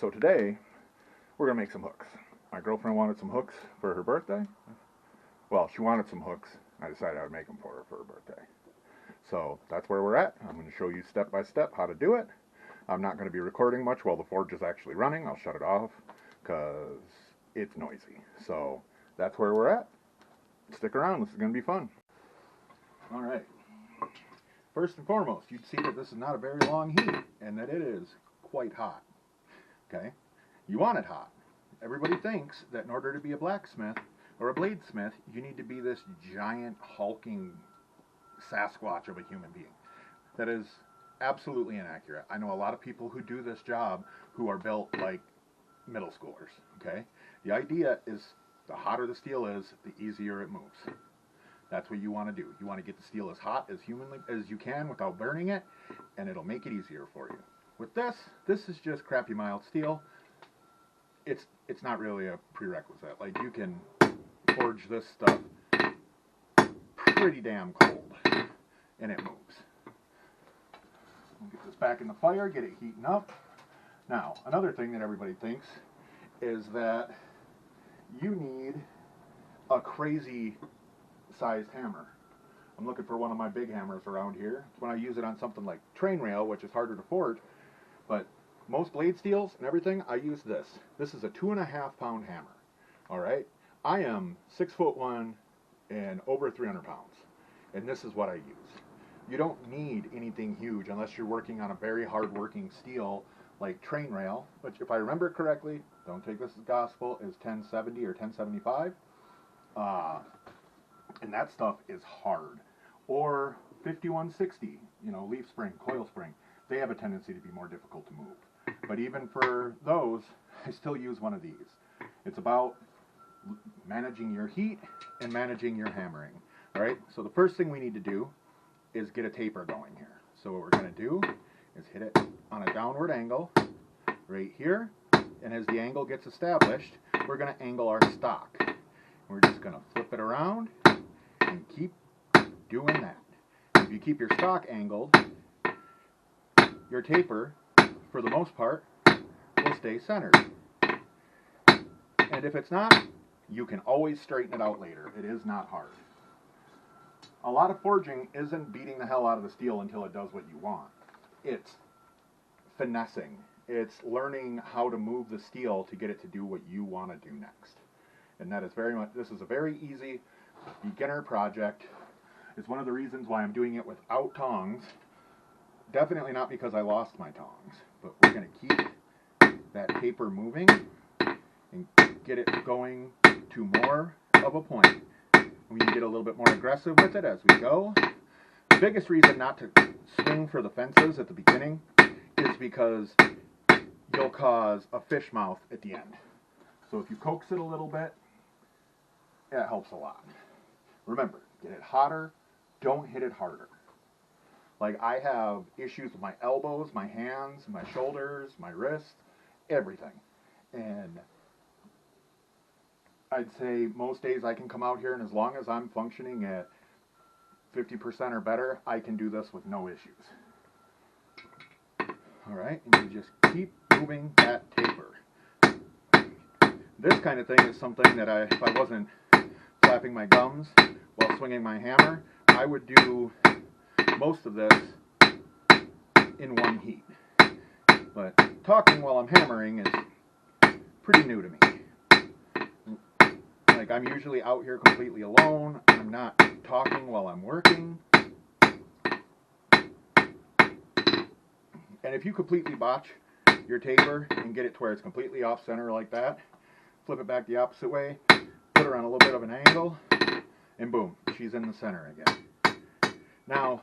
So today, we're going to make some hooks. My girlfriend wanted some hooks for her birthday. Well, she wanted some hooks. I decided I would make them for her birthday. So that's where we're at. I'm going to show you step by step how to do it. I'm not going to be recording much while the forge is actually running. I'll shut it off because it's noisy. So that's where we're at. Stick around. This is going to be fun. All right. First and foremost, you'd see that this is not a very long heat and that it is quite hot. Okay? You want it hot. Everybody thinks that in order to be a blacksmith or a bladesmith, you need to be this giant, hulking Sasquatch of a human being. That is absolutely inaccurate. I know a lot of people who do this job who are built like middle schoolers. Okay? The idea is the hotter the steel is, the easier it moves. That's what you want to do. You want to get the steel as hot as humanly as you can without burning it, and it'll make it easier for you. With this is just crappy mild steel. It's not really a prerequisite. Like, you can forge this stuff pretty damn cold, and it moves. We'll get this back in the fire, get it heating up. Now, another thing that everybody thinks is that you need a crazy sized hammer. I'm looking for one of my big hammers around here. It's when I use it on something like train rail, which is harder to forge, but most blade steels and everything, I use this. This is a 2.5 pound hammer. All right, I am 6'1" and over 300 pounds, and this is what I use. You don't need anything huge unless you're working on a very hard working steel like train rail, which, if I remember correctly, don't take this as gospel, is 1070 or 1075. And that stuff is hard. Or 5160, leaf spring, coil spring. They have a tendency to be more difficult to move. But even for those, I still use one of these. It's about managing your heat and managing your hammering. All right, so the first thing we need to do is get a taper going here. So what we're going to do is hit it on a downward angle right here. And as the angle gets established, we're going to angle our stock. We're just going to flip it around and keep doing that. If you keep your stock angled, your taper, for the most part, will stay centered. And if it's not, you can always straighten it out later. It is not hard. A lot of forging isn't beating the hell out of the steel until it does what you want. It's finessing. It's learning how to move the steel to get it to do what you want to do next. And that is this is a very easy beginner project. It's one of the reasons why I'm doing it without tongs. Definitely not because I lost my tongs, but we're going to keep that taper moving and get it going to more of a point. We can get a little bit more aggressive with it as we go. The biggest reason not to swing for the fences at the beginning is because you'll cause a fish mouth at the end. So if you coax it a little bit, it helps a lot. Remember, get it hotter, don't hit it harder. Like, I have issues with my elbows, my hands, my shoulders, my wrists, everything. And I'd say most days I can come out here, and as long as I'm functioning at 50% or better, I can do this with no issues. All right, and you just keep moving that taper. This kind of thing is something that if I wasn't flapping my gums while swinging my hammer, I would do most of this in one heat. But talking while I'm hammering is pretty new to me. Like, I'm usually out here completely alone. I'm not talking while I'm working. And if you completely botch your taper and get it to where it's completely off center like that, flip it back the opposite way, put her on a little bit of an angle, and boom, she's in the center again. Now,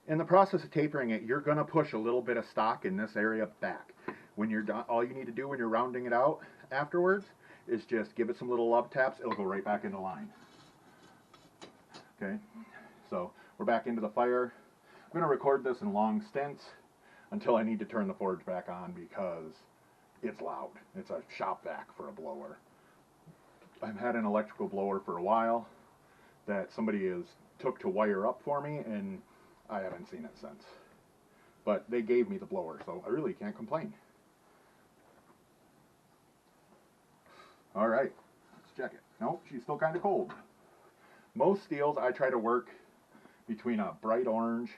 in the process of tapering it, you're going to push a little bit of stock in this area back. When you're done, all you need to do when you're rounding it out afterwards is just give it some little love taps. It'll go right back into line. Okay, so we're back into the fire. I'm going to record this in long stints until I need to turn the forge back on because it's loud. It's a shop vac for a blower. I've had an electrical blower for a while that somebody took to wire up for me, and I haven't seen it since. But they gave me the blower, so I really can't complain. All right, let's check it. Nope, she's still kind of cold. Most steels I try to work between a bright orange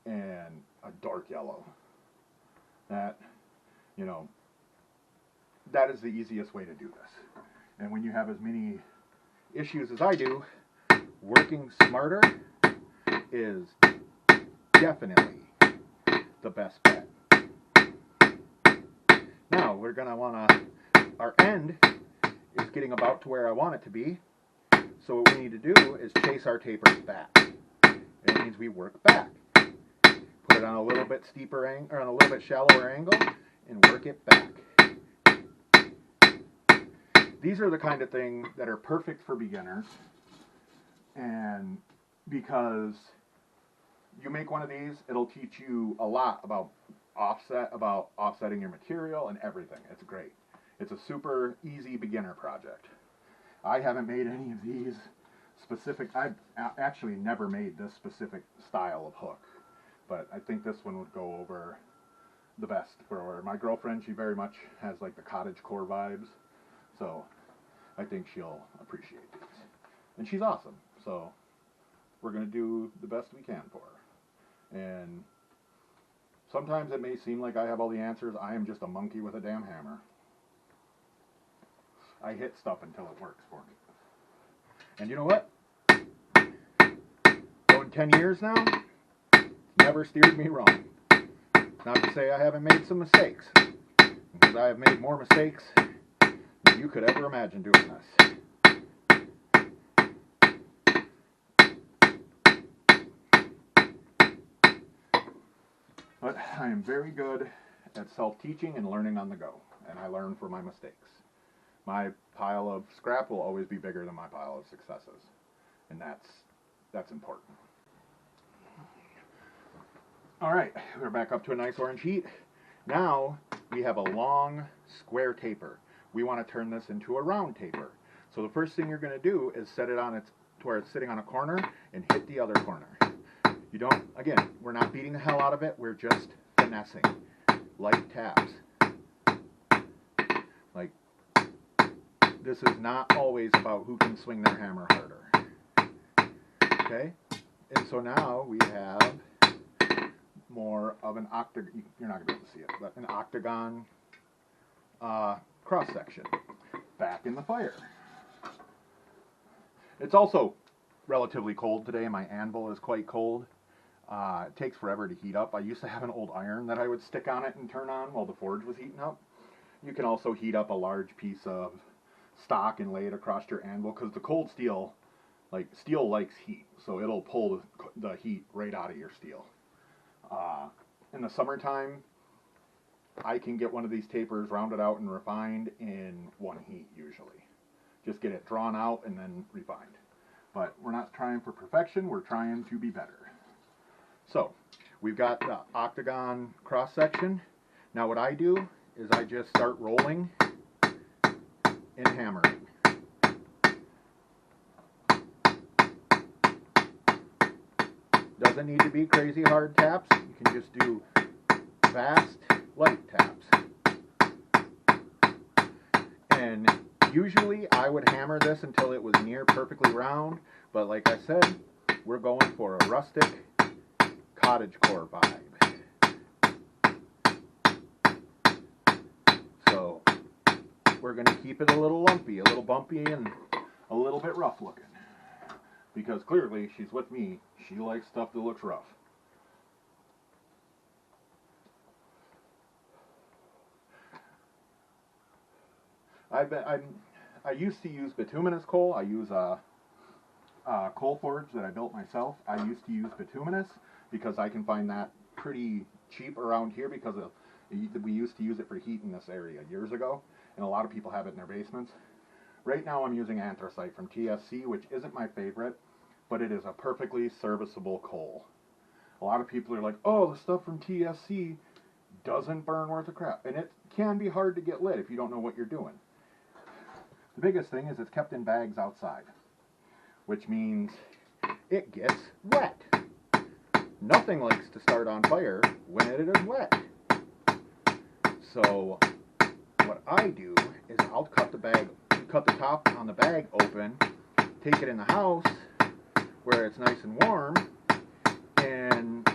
and a dark yellow. That, you know, that is the easiest way to do this. And when you have as many issues as I do, working smarter is definitely the best bet. Now we're gonna wanna, our end is getting about to where I want it to be. So what we need to do is chase our tapers back. It means we work back. Put it on a little bit steeper angle, or on a little bit shallower angle, and work it back. These are the kind of things that are perfect for beginners, and because you make one of these, it'll teach you a lot about offsetting your material and everything. It's great. It's a super easy beginner project. I haven't made any of these specific, I've actually never made this specific style of hook, but I think this one would go over the best for her. My girlfriend, she very much has like the cottagecore vibes, so I think she'll appreciate these. And she's awesome, so we're going to do the best we can for her. And sometimes it may seem like I have all the answers. I am just a monkey with a damn hammer. I hit stuff until it works for me. And you know what? Going 10 years now, never steered me wrong. Not to say I haven't made some mistakes, because I have made more mistakes than you could ever imagine doing this. But I am very good at self-teaching and learning on the go, and I learn from my mistakes. My pile of scrap will always be bigger than my pile of successes, and that's important. All right, we're back up to a nice orange heat. Now we have a long square taper. We want to turn this into a round taper. So the first thing you're going to do is set it on to where it's sitting on a corner and hit the other corner. You don't, again, we're not beating the hell out of it, we're just finessing. Light taps. Like, this is not always about who can swing their hammer harder. Okay? And so now we have more of an octagon, you're not going to be able to see it, but an octagon cross section. Back in the fire. It's also relatively cold today. My anvil is quite cold. It takes forever to heat up. I used to have an old iron that I would stick on it and turn on while the forge was heating up. You can also heat up a large piece of stock and lay it across your anvil, because the cold steel, like, steel likes heat, so it'll pull the heat right out of your steel. In the summertime, I can get one of these tapers rounded out and refined in one heat usually. Just get it drawn out and then refined. But we're not trying for perfection, we're trying to be better. So, we've got the octagon cross section. Now what I do is I just start rolling and hammering. Doesn't need to be crazy hard taps. You can just do fast, light taps. And usually I would hammer this until it was near perfectly round, but like I said, we're going for a rustic cottagecore vibe. So we're going to keep it a little lumpy, a little bumpy, and a little bit rough looking. Because clearly she's with me, she likes stuff that looks rough. I used to use bituminous coal. I use a coal forge that I built myself. I used to use bituminous because I can find that pretty cheap around here, because we used to use it for heat in this area years ago, and a lot of people have it in their basements. Right now I'm using anthracite from TSC, which isn't my favorite, but it is a perfectly serviceable coal. A lot of people are like, oh, the stuff from TSC doesn't burn worth a crap, and it can be hard to get lit if you don't know what you're doing. The biggest thing is it's kept in bags outside, which means it gets wet. Nothing likes to start on fire when it is wet. So what I do is I'll cut the bag cut the top on the bag open, take it in the house where it's nice and warm, and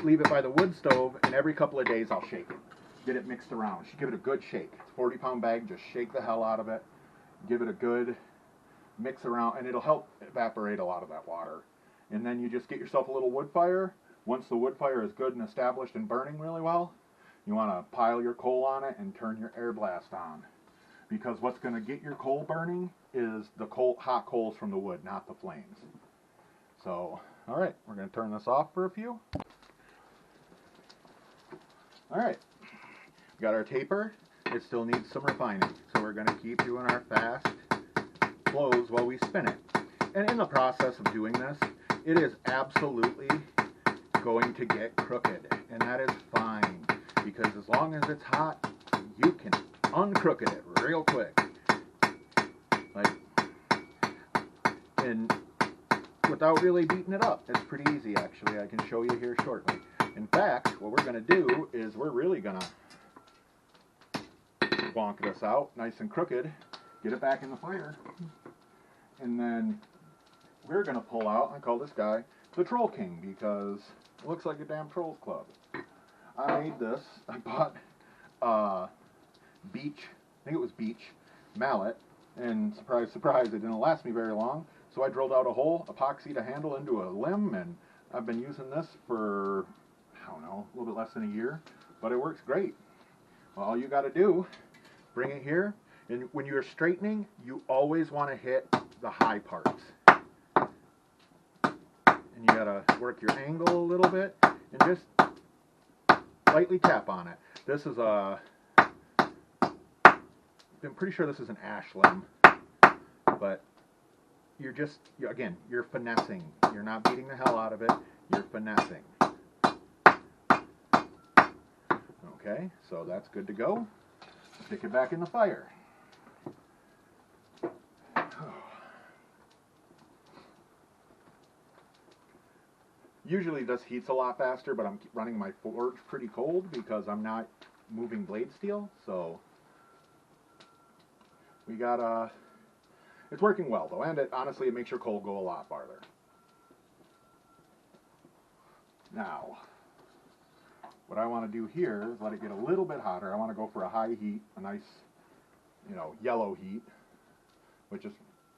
leave it by the wood stove, and every couple of days I'll shake it. Get it mixed around. Give it a good shake. It's a 40-pound bag, just shake the hell out of it. Give it a good mix around, and it'll help evaporate a lot of that water. And then you just get yourself a little wood fire. Once the wood fire is good and established and burning really well, you want to pile your coal on it and turn your air blast on. Because what's going to get your coal burning is the hot coals from the wood, not the flames. So, all right, we're going to turn this off for a few. All right, we got our taper. It still needs some refining, so we're going to keep doing our fast flows while we spin it. And in the process of doing this, it is absolutely going to get crooked, and that is fine, because as long as it's hot, you can uncrooked it real quick. And without really beating it up. It's pretty easy, actually. I can show you here shortly. In fact, what we're going to do is we're really going to bonk this out nice and crooked, get it back in the fire, and then we're going to pull out, I call this guy the Troll King, because it looks like a damn Trolls Club. I made this. I bought beech, I think it was beech, mallet, and surprise, surprise, it didn't last me very long. So I drilled out a hole, epoxied a handle into a limb, and I've been using this for, I don't know, a little bit less than a year, but it works great. Well, all you got to do, bring it here, and when you're straightening, you always want to hit the high parts. And you got to work your angle a little bit, and just lightly tap on it. This is a, I'm pretty sure this is an ash limb, but you're just, again, you're finessing. You're not beating the hell out of it, you're finessing. Okay, so that's good to go. Stick it back in the fire. Usually this heats a lot faster, but I'm running my forge pretty cold because I'm not moving blade steel, so we got it's working well though, and honestly it makes your coal go a lot farther. Now, what I want to do here is let it get a little bit hotter. I want to go for a high heat, a nice, yellow heat, which is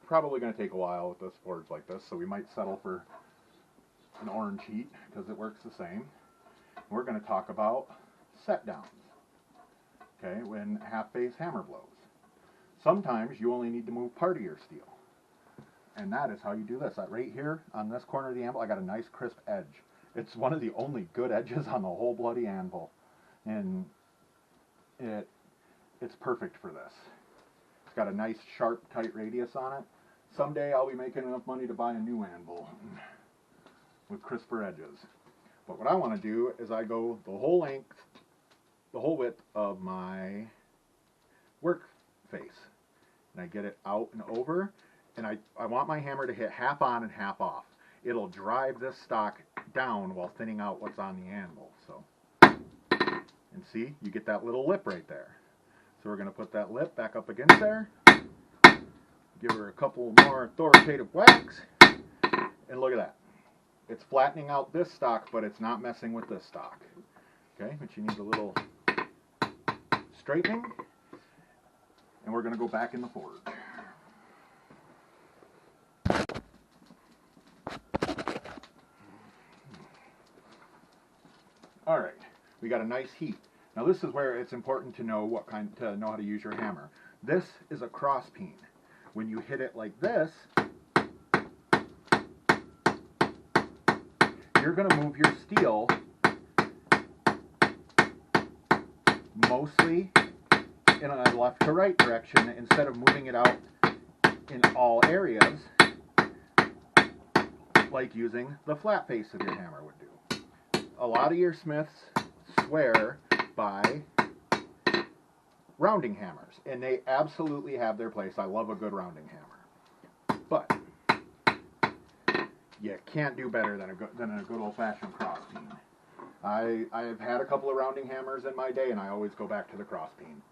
probably going to take a while with this forge like this, so we might settle for an orange heat because it works the same. We're going to talk about set downs, okay, when half phase hammer blows. Sometimes you only need to move part of your steel, and that is how you do this. Right here on this corner of the anvil, I got a nice crisp edge. It's one of the only good edges on the whole bloody anvil, and it's perfect for this. It's got a nice sharp tight radius on it. Someday I'll be making enough money to buy a new anvil with crisper edges. But what I want to do is I go the whole length, the whole width of my work face, and I get it out and over, and I want my hammer to hit half on and half off. It'll drive this stock down while thinning out what's on the anvil. So, and see, you get that little lip right there. So we're going to put that lip back up against there, give her a couple more authoritative whacks, and look at that. It's flattening out this stock, but it's not messing with this stock. Okay, but you need a little straightening, and we're going to go back in the forge. All right, we got a nice heat. Now this is where it's important to know how to use your hammer. This is a cross peen. When you hit it like this, you're going to move your steel mostly in a left to right direction instead of moving it out in all areas like using the flat face of your hammer would do. A lot of your smiths swear by rounding hammers, and they absolutely have their place. I love a good rounding hammer, but you can't do better than a good old-fashioned cross peen. I've had a couple of rounding hammers in my day, and I always go back to the cross peen.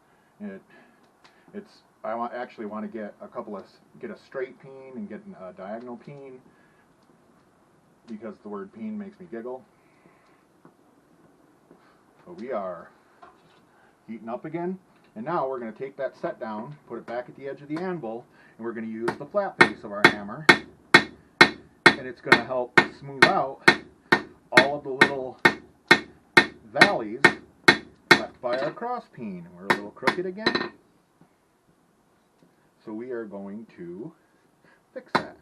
It's actually want to get a straight peen and get a diagonal peen, because the word peen makes me giggle. So we are heating up again, and now we're going to take that set down, put it back at the edge of the anvil, and we're going to use the flat face of our hammer, and it's going to help smooth out all of the little valleys left by our cross peen. We're a little crooked again, so we are going to fix that.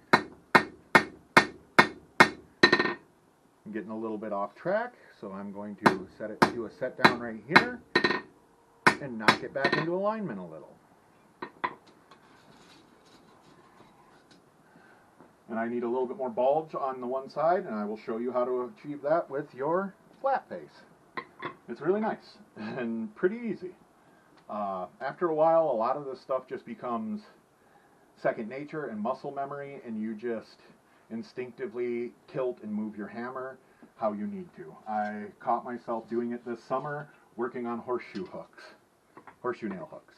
I'm getting a little bit off track, so I'm going to do a set down right here and knock it back into alignment a little. And I need a little bit more bulge on the one side, and I will show you how to achieve that with your flat face. It's really nice and pretty easy. After a while, a lot of this stuff just becomes second nature and muscle memory, and you just instinctively tilt and move your hammer how you need to. I caught myself doing it this summer, working on horseshoe nail hooks.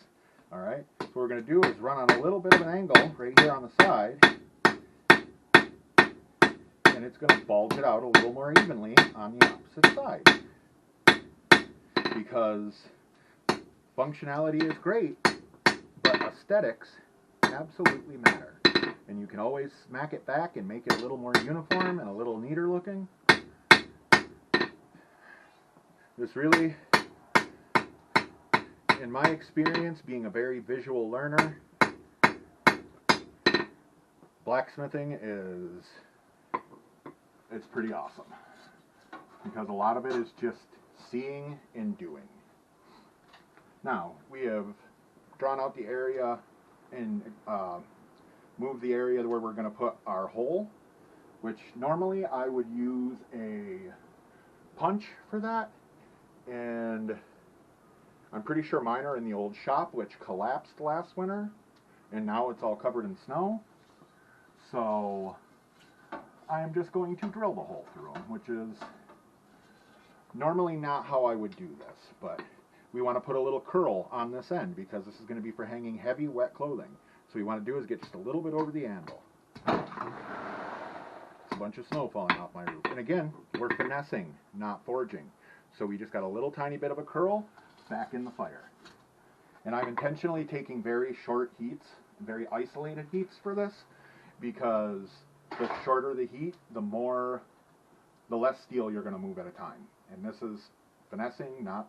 All right, so what we're going to do is run on a little bit of an angle right here on the side, and it's going to bulge it out a little more evenly on the opposite side. Because functionality is great, but aesthetics absolutely matter. And you can always smack it back and make it a little more uniform and a little neater looking. This really, in my experience, being a very visual learner, blacksmithing it's pretty awesome. Because a lot of it is just seeing and doing. Now, we have drawn out the area and moved the area where we're going to put our hole, which normally I would use a punch for that, and I'm pretty sure mine are in the old shop, which collapsed last winter, and now it's all covered in snow. So I am just going to drill the hole through them, which is normally not how I would do this, but we want to put a little curl on this end because this is going to be for hanging heavy, wet clothing. So what you want to do is get just a little bit over the anvil. It's a bunch of snow falling off my roof. And again, we're finessing, not forging. So we just got a little tiny bit of a curl back in the fire. And I'm intentionally taking very short heats, very isolated heats for this, because the shorter the heat, the less steel you're going to move at a time. And this is finessing, not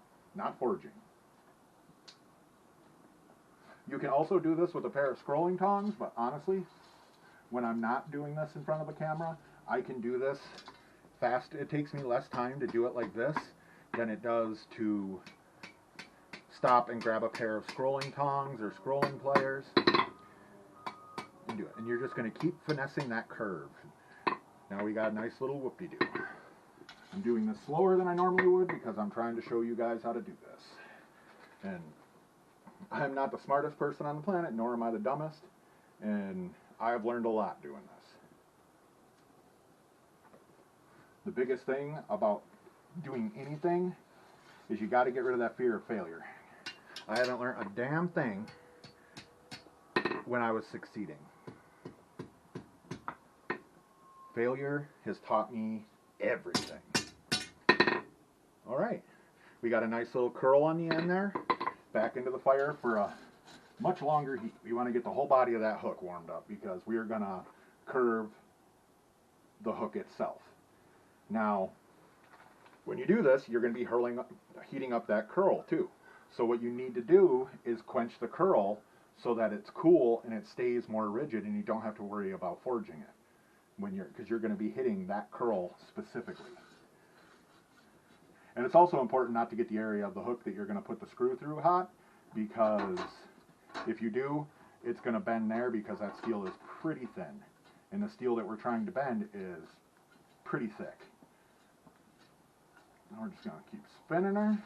forging. You can also do this with a pair of scrolling tongs, but honestly, when I'm not doing this in front of a camera, I can do this fast. It takes me less time to do it like this than it does to stop and grab a pair of scrolling tongs or scrolling pliers and do it. And you're just going to keep finessing that curve. Now we got a nice little whoop-de-doo. I'm doing this slower than I normally would because I'm trying to show you guys how to do this. And I'm not the smartest person on the planet, nor am I the dumbest, and I've learned a lot doing this. The biggest thing about doing anything is you got to get rid of that fear of failure. I haven't learned a damn thing when I was succeeding. Failure has taught me everything. All right, we got a nice little curl on the end there. Back into the fire for a much longer heat. We want to get the whole body of that hook warmed up because we are going to curve the hook itself. Now, when you do this, you're going to be heating up that curl too. So what you need to do is quench the curl so that it's cool and it stays more rigid and you don't have to worry about forging it because you're going to be hitting that curl specifically. And it's also important not to get the area of the hook that you're going to put the screw through hot, because if you do, it's going to bend there because that steel is pretty thin. And the steel that we're trying to bend is pretty thick. Now we're just going to keep spinning her.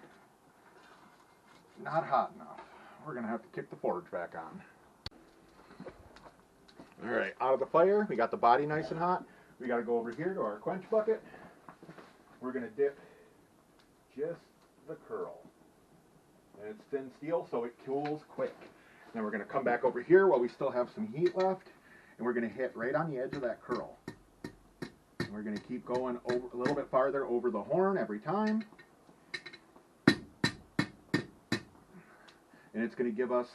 Not hot enough. We're going to have to kick the forge back on. Alright, out of the fire, we got the body nice and hot. We got to go over here to our quench bucket. We're going to dip just the curl. And it's thin steel, so it cools quick. Then we're going to come back over here while we still have some heat left, and we're going to hit right on the edge of that curl. And we're going to keep going over a little bit farther over the horn every time. And it's going to give us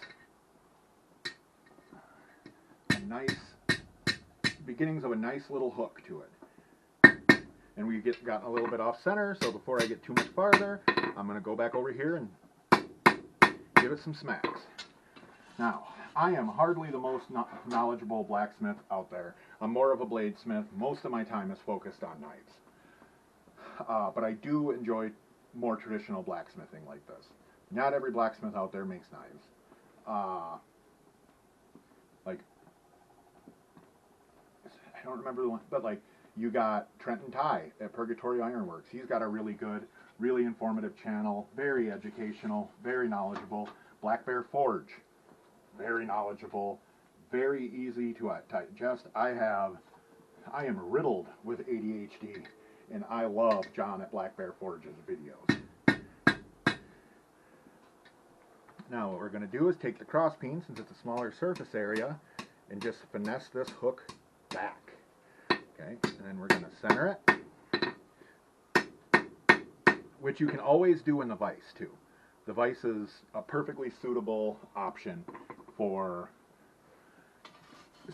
a nice, beginnings of a nice little hook to it. And we got a little bit off center, so before I get too much farther, I'm going to go back over here and give it some smacks. Now, I am hardly the most knowledgeable blacksmith out there. I'm more of a bladesmith. Most of my time is focused on knives. But I do enjoy more traditional blacksmithing like this. Not every blacksmith out there makes knives. Like, I don't remember the one, but like, you got Trenton Ty at Purgatory Ironworks. He's got a really good, really informative channel, very educational, very knowledgeable. Black Bear Forge, very knowledgeable, very easy to digest. I am riddled with ADHD, and I love John at Black Bear Forge's videos. Now what we're going to do is take the cross peen, since it's a smaller surface area, and just finesse this hook back. Okay, and then we're going to center it, which you can always do in the vise too. The vise is a perfectly suitable option for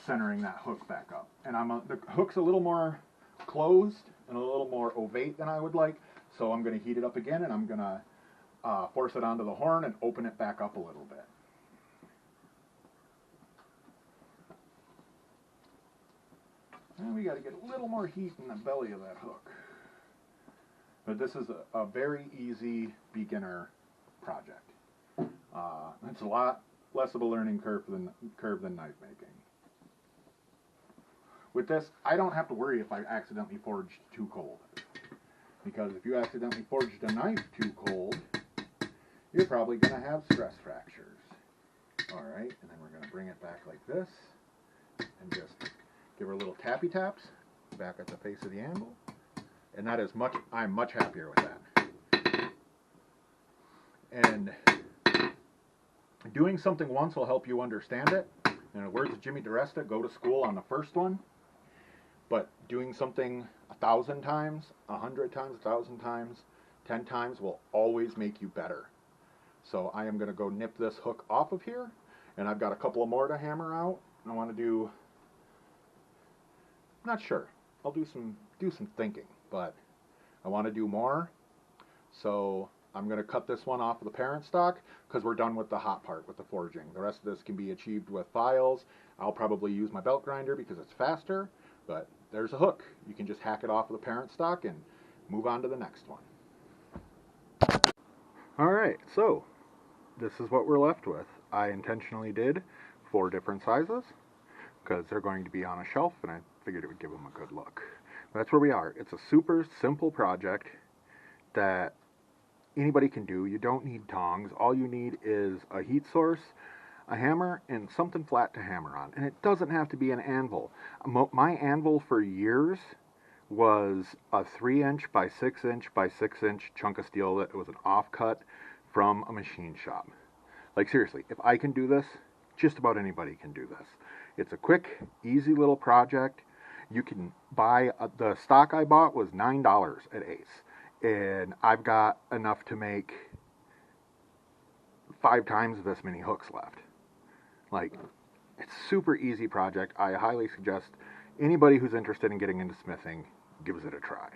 centering that hook back up. And the hook's a little more closed and a little more ovate than I would like, so I'm going to heat it up again, and I'm going to force it onto the horn and open it back up a little bit. And we got to get a little more heat in the belly of that hook. But this is a very easy beginner project. It's a lot less of a learning curve than knife making. With this, I don't have to worry if I accidentally forged too cold. Because if you accidentally forged a knife too cold, you're probably going to have stress fractures. Alright, and then we're going to bring it back like this, and just give her a little tappy taps back at the face of the anvil. And that is I'm much happier with that. And doing something once will help you understand it. In the words of Jimmy DiResta, go to school on the first one. But doing something 1,000 times, 100 times, 1,000 times, 10 times will always make you better. So I am going to go nip this hook off of here, and I've got a couple of more to hammer out. I want to do, I'm not sure. I'll do some thinking, but I want to do more. So I'm going to cut this one off of the parent stock because we're done with the hot part with the forging. The rest of this can be achieved with files. I'll probably use my belt grinder because it's faster, but there's a hook. You can just hack it off of the parent stock and move on to the next one. Alright, so this is what we're left with. I intentionally did 4 different sizes because they're going to be on a shelf, and I figured it would give them a good look. But that's where we are. It's a super simple project that anybody can do. You don't need tongs. All you need is a heat source, a hammer, and something flat to hammer on. And it doesn't have to be an anvil. My anvil for years was a 3-inch by 6-inch by 6-inch chunk of steel that was an offcut from a machine shop. Like seriously, if I can do this, just about anybody can do this. It's a quick, easy little project. You can buy, the stock I bought was $9 at Ace. And I've got enough to make 5 times this many hooks left. Like, it's a super easy project. I highly suggest anybody who's interested in getting into smithing gives it a try.